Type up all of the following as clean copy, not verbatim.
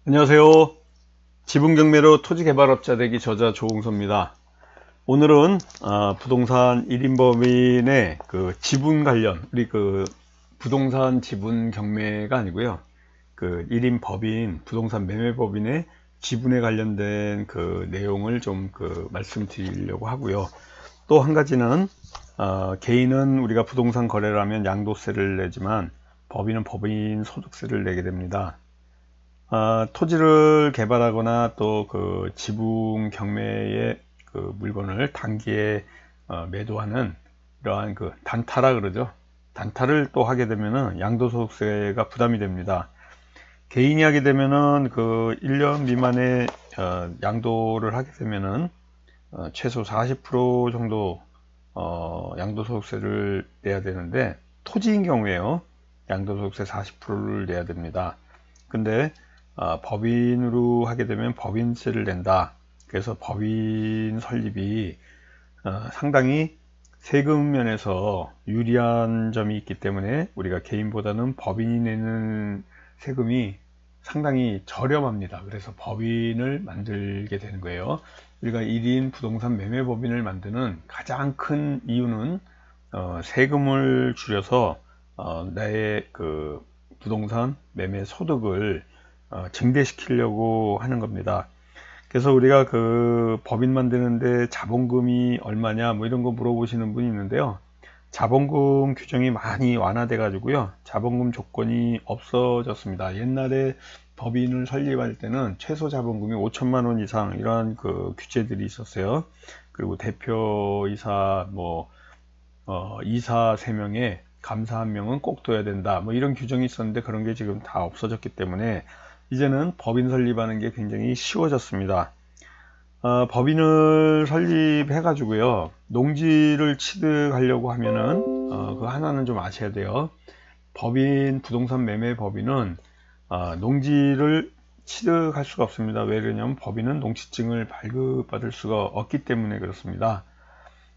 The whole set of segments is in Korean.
안녕하세요. 지분경매로 토지개발업자 되기 저자 조홍서입니다. 오늘은 부동산 1인법인의 그 지분 관련, 우리 그 부동산 지분 경매가 아니고요. 그 1인법인, 부동산 매매법인의 지분에 관련된 그 내용을 좀 말씀드리려고 하고요. 또 한 가지는 개인은 우리가 부동산 거래를 하면 양도세를 내지만 법인은 법인 소득세를 내게 됩니다. 토지를 개발하거나 또 그 지분 경매의 그 물건을 단기에 매도하는 이러한 그 단타라 그러죠. 단타를 또 하게 되면은 양도소득세가 부담이 됩니다. 개인이 하게 되면은 그 1년 미만의 양도를 하게 되면은 최소 40% 정도 양도소득세를 내야 되는데, 토지인 경우에요, 양도소득세 40%를 내야 됩니다. 근데 법인으로 하게 되면 법인세를 낸다. 그래서 법인 설립이 상당히 세금 면에서 유리한 점이 있기 때문에 우리가 개인보다는 법인이 내는 세금이 상당히 저렴합니다. 그래서 법인을 만들게 되는 거예요. 우리가 1인 부동산 매매법인을 만드는 가장 큰 이유는 세금을 줄여서 나의 그 부동산 매매 소득을 증대시키려고 하는 겁니다. 그래서 우리가 그 법인 만드는데 자본금이 얼마냐 뭐 이런 거 물어보시는 분이 있는데요. 자본금 규정이 많이 완화돼 가지고요, 자본금 조건이 없어졌습니다. 옛날에 법인을 설립할 때는 최소 자본금이 5천만 원 이상 이러한 그 규제들이 있었어요. 그리고 대표이사 이사 3명에 감사 1명은 꼭 둬야 된다 뭐 이런 규정이 있었는데, 그런 게 지금 다 없어졌기 때문에 이제는 법인 설립하는 게 굉장히 쉬워졌습니다. 법인을 설립해 가지고요, 농지를 취득하려고 하면은 그 하나는 좀 아셔야 돼요. 법인, 부동산 매매 법인은 농지를 취득할 수가 없습니다. 왜 그러냐면 법인은 농지증을 발급받을 수가 없기 때문에 그렇습니다.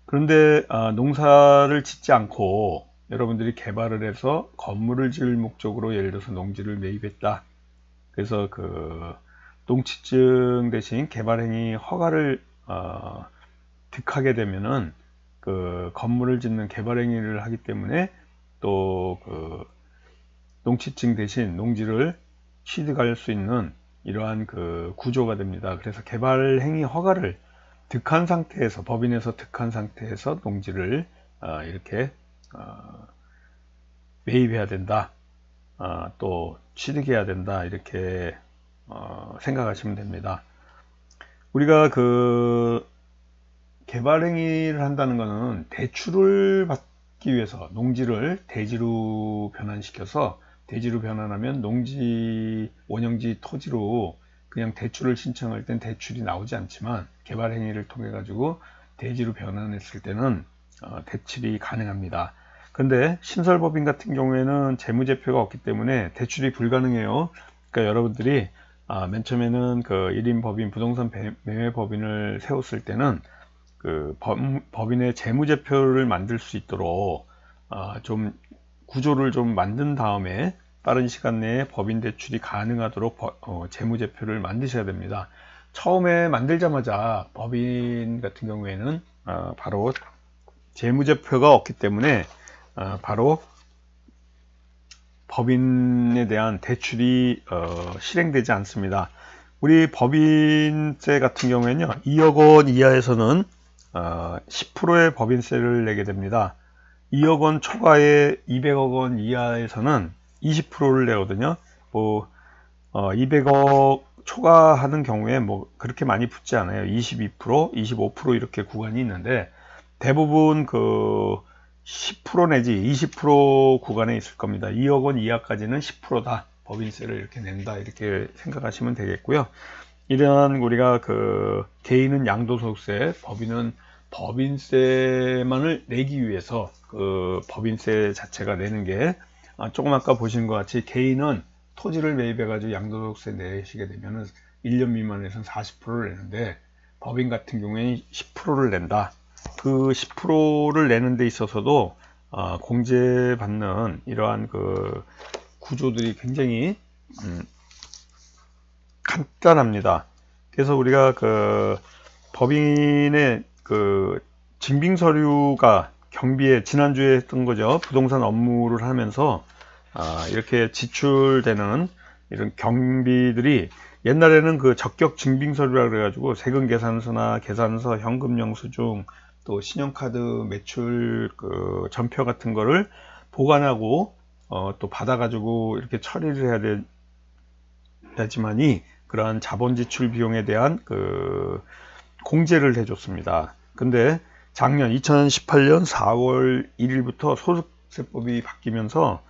그런데 농사를 짓지 않고 여러분들이 개발을 해서 건물을 지을 목적으로 예를 들어서 농지를 매입했다. 그래서 그 농지증 대신 개발행위 허가를 득하게 되면은 그 건물을 짓는 개발행위를 하기 때문에 또 그 농지증 대신 농지를 취득할 수 있는 이러한 그 구조가 됩니다. 그래서 개발행위 허가를 득한 상태에서, 법인에서 득한 상태에서 농지를 이렇게 매입해야 된다, 또 취득해야 된다, 이렇게 생각하시면 됩니다. 우리가 그 개발행위를 한다는 것은 대출을 받기 위해서 농지를 대지로 변환시켜서, 대지로 변환하면 농지, 원형지 토지로 그냥 대출을 신청할 땐 대출이 나오지 않지만 개발행위를 통해 가지고 대지로 변환했을 때는 대출이 가능합니다. 그런데 신설법인 같은 경우에는 재무제표가 없기 때문에 대출이 불가능해요. 그러니까 여러분들이 맨 처음에는 그 1인 법인, 부동산 매매 법인을 세웠을 때는 그 법인의 재무제표를 만들 수 있도록 좀 구조를 좀 만든 다음에 빠른 시간 내에 법인 대출이 가능하도록 재무제표를 만드셔야 됩니다. 처음에 만들자마자 법인 같은 경우에는 바로 재무제표가 없기 때문에 바로 법인에 대한 대출이 실행되지 않습니다. 우리 법인세 같은 경우에는요, 2억 원 이하에서는 10%의 법인세를 내게 됩니다. 2억 원 초과에 200억 원 이하에서는 20%를 내거든요. 200억 초과하는 경우에 그렇게 많이 붙지 않아요. 22%, 25% 이렇게 구간이 있는데, 대부분 그 10% 내지 20% 구간에 있을 겁니다. 2억 원 이하까지는 10%다. 법인세를 이렇게 낸다. 이렇게 생각하시면 되겠고요. 이런 우리가 그 개인은 양도소득세, 법인은 법인세만을 내기 위해서 그 법인세 자체가 내는 게 조금 아까 보신 것 같이, 개인은 토지를 매입해 가지고 양도소득세 내시게 되면은 1년 미만에서는 40%를 내는데, 법인 같은 경우에는 10%를 낸다. 그 10%를 내는 데 있어서도 공제받는 이러한 그 구조들이 굉장히 간단합니다. 그래서 우리가 그 법인의 그 증빙 서류가 경비에 지난주에 했던 거죠. 부동산 업무를 하면서 이렇게 지출되는 이런 경비들이 옛날에는 그 적격 증빙 서류라 그래가지고 세금 계산서나 계산서, 현금 영수증, 또 신용카드 매출 그 전표 같은 거를 보관하고 또 받아가지고 이렇게 처리를 해야 되지만이 그러한 자본 지출 비용에 대한 그 공제를 해줬습니다. 근데 작년 2018년 4월 1일부터 소득세법이 바뀌면서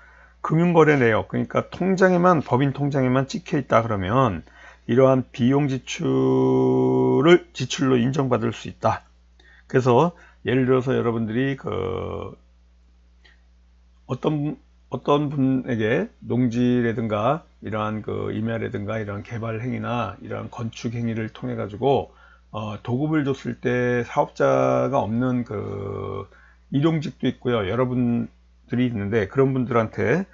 금융거래 내역, 그러니까 통장에만, 법인 통장에만 찍혀 있다 그러면 이러한 비용 지출로 인정받을 수 있다. 그래서 예를 들어서 여러분들이 그 어떤 분에게 농지라든가 이러한 그 임야라든가 이러한 개발 행위나 이러한 건축 행위를 통해 가지고 도급을 줬을 때 사업자가 없는 그 일용직도 있고요. 여러분들이 있는데 그런 분들한테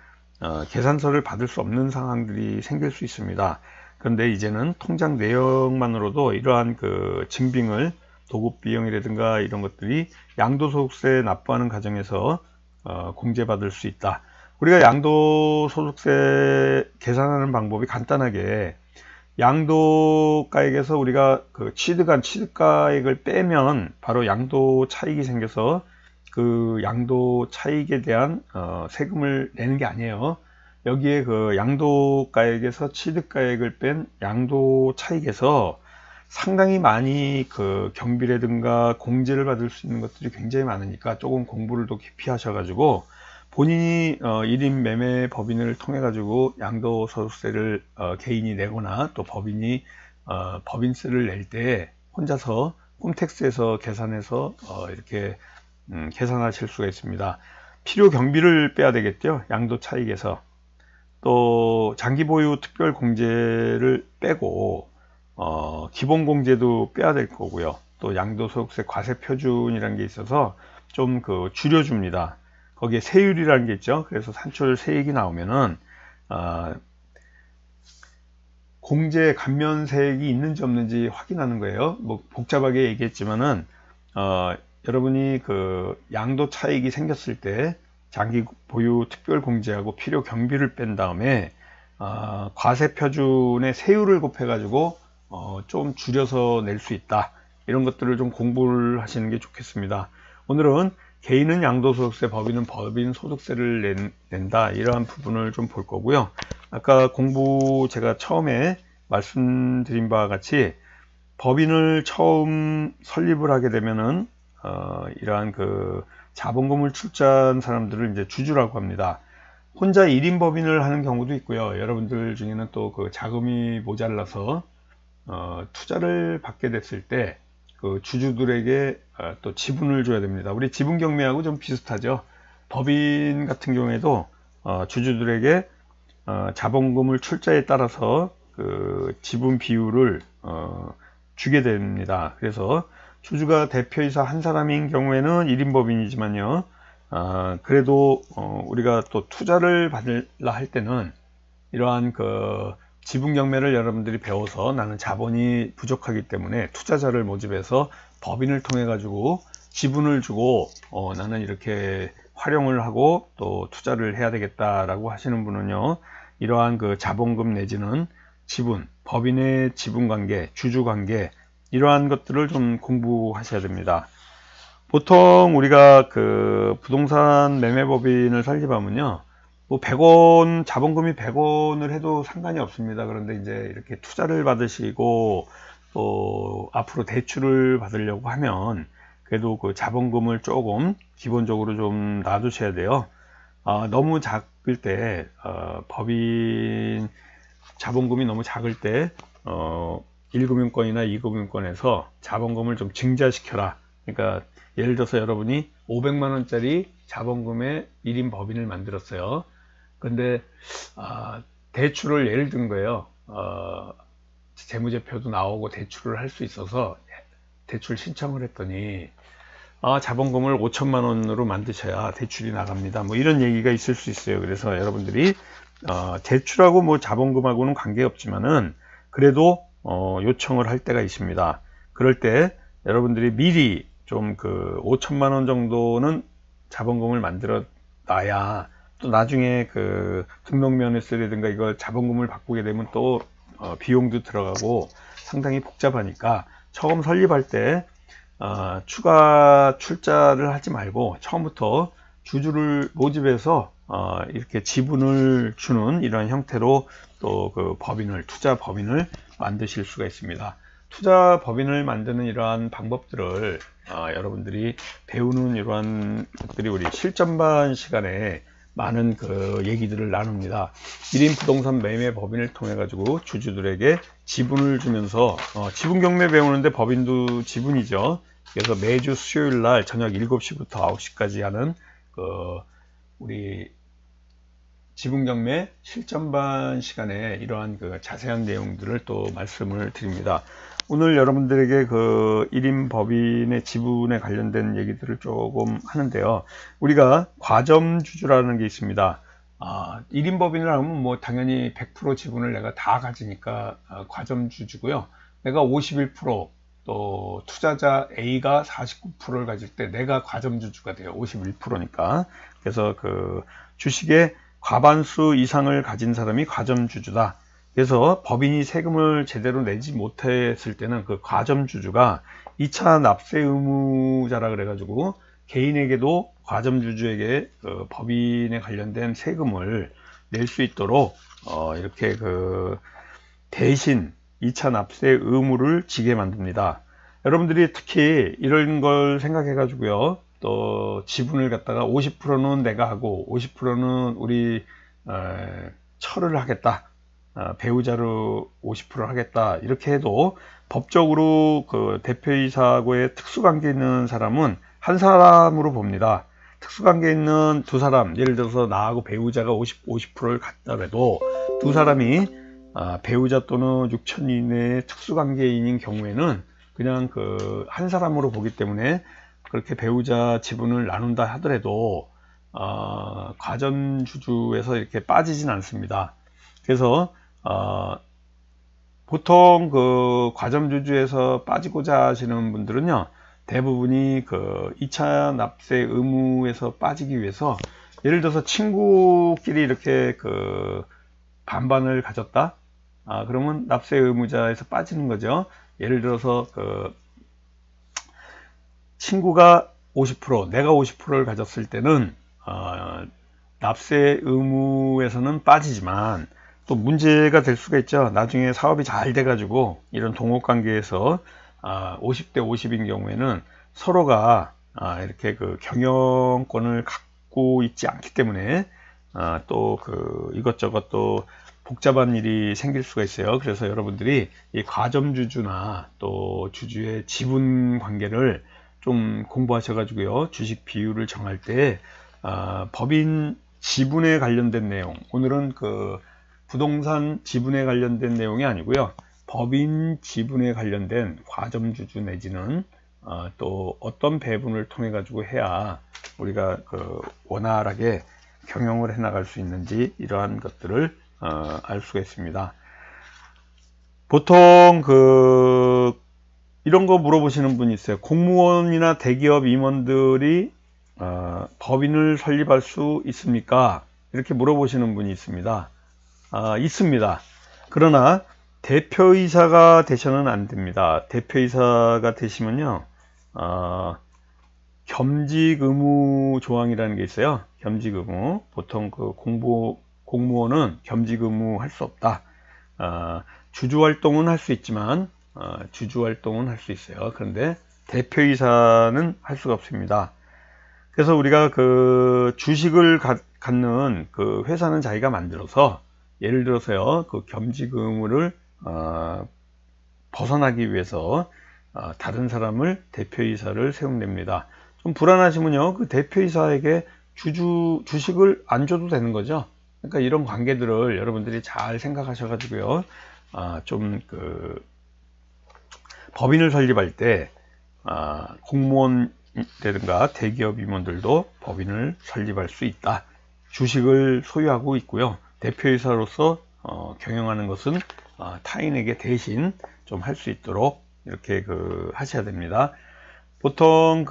계산서를 받을 수 없는 상황들이 생길 수 있습니다. 그런데 이제는 통장 내역만으로도 이러한 그 증빙을 도급 비용이라든가 이런 것들이 양도소득세 납부하는 과정에서 공제받을 수 있다. 우리가 양도소득세 계산하는 방법이 간단하게 양도가액에서 우리가 그 취득가액을 빼면 바로 양도 차익이 생겨서 그 양도 차익에 대한 세금을 내는 게 아니에요. 여기에 그 양도가액에서 취득가액을 뺀 양도 차익에서 상당히 많이 그 경비라든가 공제를 받을 수 있는 것들이 굉장히 많으니까 조금 공부를 더 깊이 하셔가지고 본인이 1인 매매 법인을 통해 가지고 양도소득세를 개인이 내거나 또 법인이 법인세를 낼 때 혼자서 홈택스에서 계산해서 이렇게 계산하실 수가 있습니다. 필요 경비를 빼야 되겠죠. 양도 차익에서. 또 장기 보유 특별 공제를 빼고 기본 공제도 빼야 될 거고요. 또 양도소득세 과세 표준이라는 게 있어서 좀 그 줄여줍니다. 거기에 세율이라는 게 있죠. 그래서 산출 세액이 나오면은 공제 감면세액이 있는지 없는지 확인하는 거예요. 뭐 복잡하게 얘기했지만은 여러분이 그 양도 차익이 생겼을 때 장기 보유 특별 공제하고 필요 경비를 뺀 다음에 과세 표준의 세율을 곱해 가지고 좀 줄여서 낼 수 있다. 이런 것들을 좀 공부를 하시는 게 좋겠습니다. 오늘은 개인은 양도소득세, 법인은 법인 소득세를 낸다. 이러한 부분을 좀 볼 거고요. 아까 제가 처음에 말씀드린 바와 같이 법인을 처음 설립을 하게 되면은 이러한 그 자본금을 출자한 사람들을 이제 주주라고 합니다. 혼자 1인 법인을 하는 경우도 있고요. 여러분들 중에는 또 그 자금이 모자라서 투자를 받게 됐을 때 그 주주들에게 또 지분을 줘야 됩니다. 우리 지분 경매하고 좀 비슷하죠. 법인 같은 경우에도 주주들에게 자본금을 출자에 따라서 그 지분 비율을 주게 됩니다. 그래서 주주가 대표이사 한 사람인 경우에는 1인 법인이지만요. 그래도 우리가 또 투자를 받으려 할 때는 이러한 그 지분 경매를 여러분들이 배워서 나는 자본이 부족하기 때문에 투자자를 모집해서 법인을 통해 가지고 지분을 주고 나는 이렇게 활용을 하고 또 투자를 해야 되겠다라고 하시는 분은요. 이러한 그 자본금 내지는 지분, 법인의 지분 관계, 주주 관계 이러한 것들을 좀 공부하셔야 됩니다. 보통 우리가 그 부동산 매매법인을 설립하면요. 뭐 100원, 자본금이 100원을 해도 상관이 없습니다. 그런데 이제 이렇게 투자를 받으시고 또 앞으로 대출을 받으려고 하면 그래도 그 자본금을 조금 기본적으로 좀 놔두셔야 돼요. 너무 작을 때, 법인 자본금이 너무 작을 때, 1금융권이나 2금융권에서 자본금을 좀 증자시켜라. 그러니까 예를 들어서 여러분이 500만원짜리 자본금의 1인 법인을 만들었어요. 근데 대출을 예를 든 거예요. 재무제표도 나오고 대출을 할 수 있어서 대출 신청을 했더니 자본금을 5천만원으로 만드셔야 대출이 나갑니다. 뭐 이런 얘기가 있을 수 있어요. 그래서 여러분들이 대출하고 뭐 자본금하고는 관계없지만은 그래도 요청을 할 때가 있습니다. 그럴 때 여러분들이 미리 좀 5천만 원 정도는 자본금을 만들어 놔야 또 나중에 등록면허세라든가 이걸 자본금을 바꾸게 되면 또 비용도 들어가고 상당히 복잡하니까 처음 설립할 때 추가 출자를 하지 말고 처음부터 주주를 모집해서 이렇게 지분을 주는 이런 형태로 또 투자 법인을 만드실 수가 있습니다. 투자 법인을 만드는 이러한 방법들을 여러분들이 배우는 이러한 것들이 우리 실전반 시간에 많은 얘기들을 나눕니다. 1인 부동산 매매 법인을 통해 가지고 주주들에게 지분을 주면서 지분 경매 배우는데 법인도 지분이죠. 그래서 매주 수요일 날 저녁 7시부터 9시까지 하는 우리 지분 경매 실전반 시간에 이러한 자세한 내용들을 또 말씀을 드립니다. 오늘 여러분들에게 1인 법인의 지분에 관련된 얘기들을 조금 하는데요. 우리가 과점주주라는 게 있습니다. 1인 법인을 하면 뭐 당연히 100% 지분을 내가 다 가지니까 과점주주고요. 내가 51%, 또 투자자 A가 49%를 가질 때 내가 과점주주가 돼요. 51%니까. 그래서 주식의 과반수 이상을 가진 사람이 과점주주다. 그래서 법인이 세금을 제대로 내지 못했을 때는 과점주주가 2차 납세 의무자라 그래가지고 개인에게도 과점주주에게 법인에 관련된 세금을 낼 수 있도록 이렇게 대신 2차 납세 의무를 지게 만듭니다. 여러분들이 특히 이런 걸 생각해 가지고요, 또 지분을 갖다가 50%는 내가 하고 50%는 우리 처를 하겠다, 배우자로 50% 하겠다, 이렇게 해도 법적으로 대표이사하고의 특수관계 있는 사람은 한 사람으로 봅니다. 특수관계 있는 두 사람, 예를 들어서 나하고 배우자가 50%를 갖다 해도 두 사람이 배우자 또는 6천 이내의 특수관계인인 경우에는 그냥 한 사람으로 보기 때문에 그렇게 배우자 지분을 나눈다 하더라도 과점주주에서 이렇게 빠지진 않습니다. 그래서 보통 과점주주에서 빠지고자 하시는 분들은요, 대부분이 2차 납세 의무에서 빠지기 위해서, 예를 들어서 친구끼리 이렇게 반반을 가졌다, 그러면 납세 의무자에서 빠지는 거죠. 예를 들어서 친구가 50%, 내가 50%를 가졌을 때는 납세 의무에서는 빠지지만 또 문제가 될 수가 있죠. 나중에 사업이 잘 돼 가지고 이런 동업관계에서 50대 50인 경우에는 서로가 이렇게 경영권을 갖고 있지 않기 때문에 또 이것저것 또 복잡한 일이 생길 수가 있어요. 그래서 여러분들이 이 과점주주나 또 주주의 지분 관계를 좀 공부하셔 가지고요, 주식 비율을 정할 때 법인 지분에 관련된 내용, 오늘은 부동산 지분에 관련된 내용이 아니고요, 법인 지분에 관련된 과점주주 내지는 또 어떤 배분을 통해 가지고 해야 우리가 원활하게 경영을 해 나갈 수 있는지, 이러한 것들을 알 수가 있습니다. 보통 이런 거 물어보시는 분이 있어요. 공무원이나 대기업 임원들이 법인을 설립할 수 있습니까? 이렇게 물어보시는 분이 있습니다. 있습니다. 그러나 대표이사가 되셔는 안 됩니다. 대표이사가 되시면요, 겸직 의무 조항이라는 게 있어요. 겸직 의무. 보통 공무원은 겸직 의무 할 수 없다. 주주 활동은 할 수 있지만 주주 활동은 할 수 있어요. 그런데 대표이사는 할 수가 없습니다. 그래서 우리가 주식을 갖는 회사는 자기가 만들어서, 예를 들어서요, 겸직 의무를 벗어나기 위해서 다른 사람을 대표이사를 세운답니다. 좀 불안하시면요, 대표이사에게 주식을 안 줘도 되는 거죠. 그러니까 이런 관계들을 여러분들이 잘 생각하셔 가지고요, 좀 법인을 설립할 때 공무원이라든가 대기업 임원들도 법인을 설립할 수 있다. 주식을 소유하고 있고요, 대표이사로서 경영하는 것은 타인에게 대신 좀 할 수 있도록 이렇게 하셔야 됩니다. 보통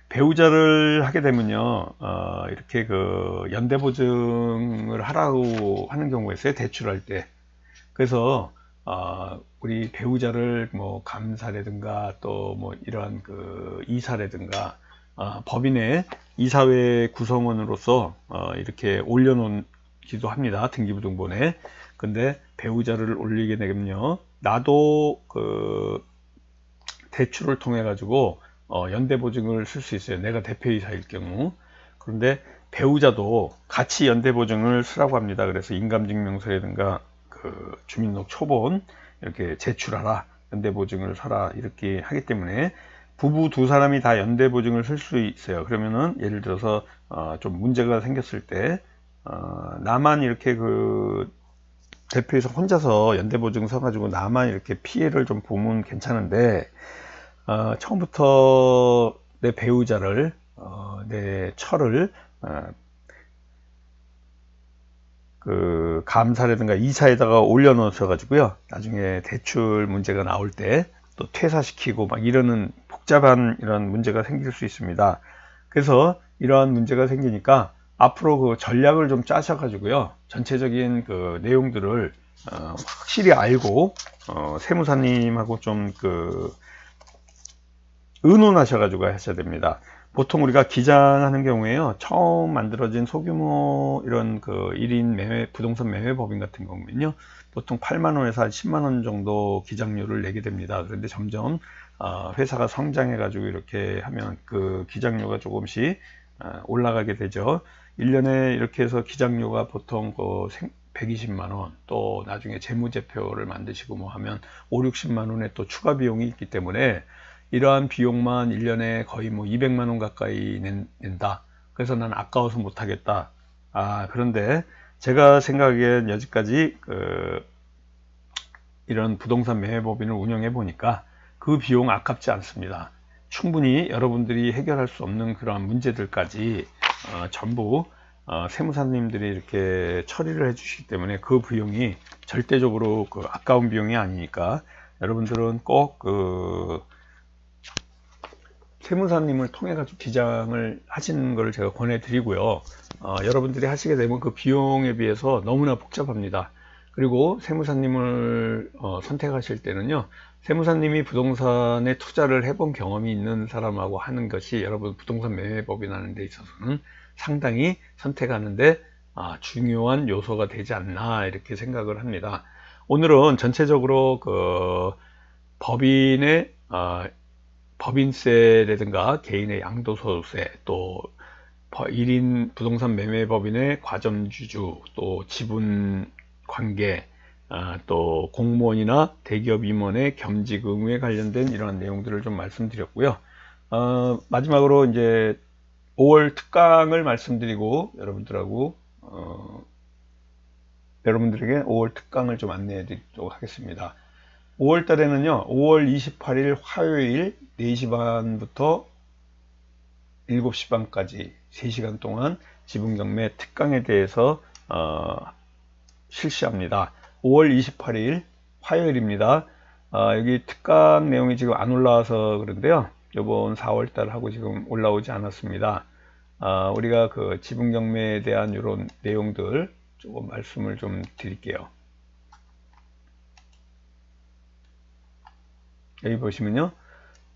배우자를 하게 되면요, 이렇게 연대보증을 하라고 하는 경우가 있어요. 대출할 때. 그래서 우리 배우자를 뭐 감사라든가 또 뭐 이러한 이사라든가 법인의 이사회 구성원으로서 이렇게 올려놓기도 합니다. 등기부등본에. 근데 배우자를 올리게 되면요, 나도 대출을 통해 가지고 연대보증을 쓸 수 있어요. 내가 대표이사일 경우. 그런데 배우자도 같이 연대보증을 쓰라고 합니다. 그래서 인감증명서라든가 주민등록 초본 이렇게 제출하라, 연대보증을 사라, 이렇게 하기 때문에 부부 두 사람이 다 연대보증을 쓸 수 있어요. 그러면은 예를 들어서 좀 문제가 생겼을 때 나만 이렇게 대표이사 혼자서 연대보증 서가지고 나만 이렇게 피해를 좀 보면 괜찮은데, 처음부터 내 배우자를 내 처를 감사라든가 이사에다가 올려놓으셔 가지고요, 나중에 대출 문제가 나올 때 또 퇴사시키고 막 이러는 복잡한 이런 문제가 생길 수 있습니다. 그래서 이러한 문제가 생기니까 앞으로 전략을 좀 짜셔 가지고요, 전체적인 내용들을 확실히 알고 세무사님하고 좀 의논하셔 가지고 하셔야 됩니다. 보통 우리가 기장하는 경우에요, 처음 만들어진 소규모 이런 1인 매매, 부동산 매매법인 같은 경우는요, 보통 8만원에서 한 10만원 정도 기장료를 내게 됩니다. 그런데 점점 회사가 성장해 가지고 이렇게 하면 기장료가 조금씩 올라가게 되죠. 1년에 이렇게 해서 기장료가 보통 120만원, 또 나중에 재무제표를 만드시고 뭐 하면 5, 60만원의 또 추가 비용이 있기 때문에 이러한 비용만 1년에 거의 뭐 200만원 가까이 낸다. 그래서 난 아까워서 못하겠다. 그런데 제가 생각하기엔 여지까지 이런 부동산 매매법인을 운영해 보니까 그 비용 아깝지 않습니다. 충분히 여러분들이 해결할 수 없는 그러한 문제들까지 전부 세무사님들이 이렇게 처리를 해 주시기 때문에 그 비용이 절대적으로 아까운 비용이 아니니까 여러분들은 꼭 세무사님을 통해 가지고 기장을 하시는 것을 제가 권해 드리고요, 여러분들이 하시게 되면 그 비용에 비해서 너무나 복잡합니다. 그리고 세무사님을 선택하실 때는요, 세무사님이 부동산에 투자를 해본 경험이 있는 사람하고 하는 것이 여러분 부동산 매매법인 하는 데 있어서는 상당히 선택하는데 중요한 요소가 되지 않나, 이렇게 생각을 합니다. 오늘은 전체적으로 법인의 법인세라든가 개인의 양도소득세, 또 1인 부동산 매매법인의 과점주주, 또 지분관계, 또 공무원이나 대기업 임원의 겸직 의무에 관련된 이러한 내용들을 좀 말씀드렸고요. 마지막으로 이제 5월 특강을 말씀드리고 여러분들에게 5월 특강을 좀 안내해 드리도록 하겠습니다. 5월 달에는요, 5월 28일 화요일 4시 반부터 7시 반까지 3시간 동안 지분경매 특강에 대해서 실시합니다. 5월 28일 화요일입니다. 여기 특강 내용이 지금 안 올라와서 그런데요, 이번 4월 달하고 지금 올라오지 않았습니다. 우리가 지분경매에 대한 이런 내용들 조금 말씀을 좀 드릴게요. 여기 보시면요,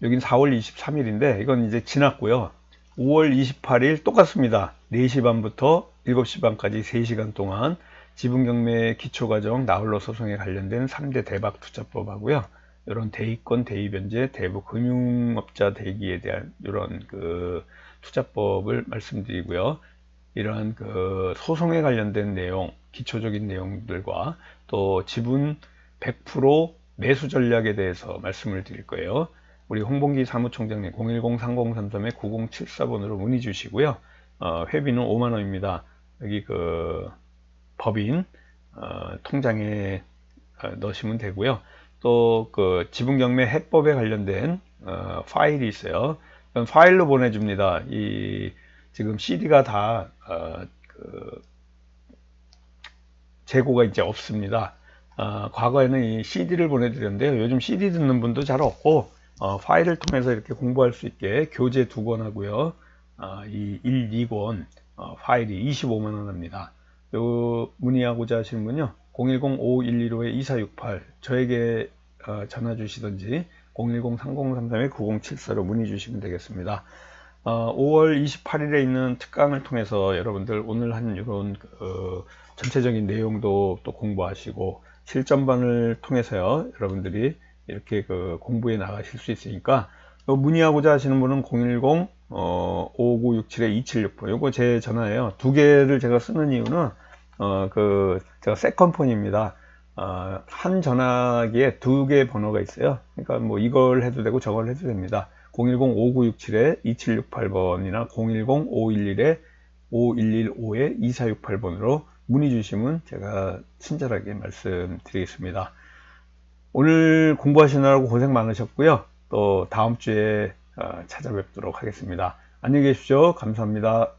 여긴 4월 23일인데 이건 이제 지났고요. 5월 28일 똑같습니다. 4시 반부터 7시 반까지 3시간 동안 지분경매 기초과정 나홀로 소송에 관련된 3대 대박 투자법 하고요, 이런 대위권, 대위변제, 대부 금융업자 대기에 대한 이런 투자법을 말씀드리고요, 이러한 소송에 관련된 내용, 기초적인 내용들과 또 지분 100% 매수 전략에 대해서 말씀을 드릴 거예요. 우리 홍봉기 사무총장님 010-3033-9074번으로 문의 주시고요. 회비는 5만원입니다. 여기 법인 통장에 넣으시면 되고요. 또 지분경매 해법에 관련된 파일이 있어요. 그럼 파일로 보내줍니다. 지금 CD가 다 재고가 이제 없습니다. 과거에는 이 CD를 보내드렸는데요. 요즘 CD 듣는 분도 잘 없고 파일을 통해서 이렇게 공부할 수 있게 교재 2권 하고요. 이 1, 2권 파일이 25만 원 합니다. 요 문의하고자 하시는 분요. 010-5115-2468 저에게 전화 주시든지 010-3033-9074로 문의 주시면 되겠습니다. 5월 28일에 있는 특강을 통해서 여러분들 오늘 한 이런 전체적인 내용도 또 공부하시고 실전반을 통해서요 여러분들이 이렇게 공부해 나가실 수 있으니까 문의하고자 하시는 분은 010-5967-2768 요거 제 전화예요. 두 개를 제가 쓰는 이유는 제가 세컨폰입니다. 한 전화기에 두 개 번호가 있어요. 그러니까 뭐 이걸 해도 되고 저걸 해도 됩니다. 010-5967-2768번이나 010-511-5115-2468번으로 문의 주시면 제가 친절하게 말씀드리겠습니다. 오늘 공부하시느라고 고생 많으셨고요. 또 다음 주에 찾아뵙도록 하겠습니다. 안녕히 계십시오. 감사합니다.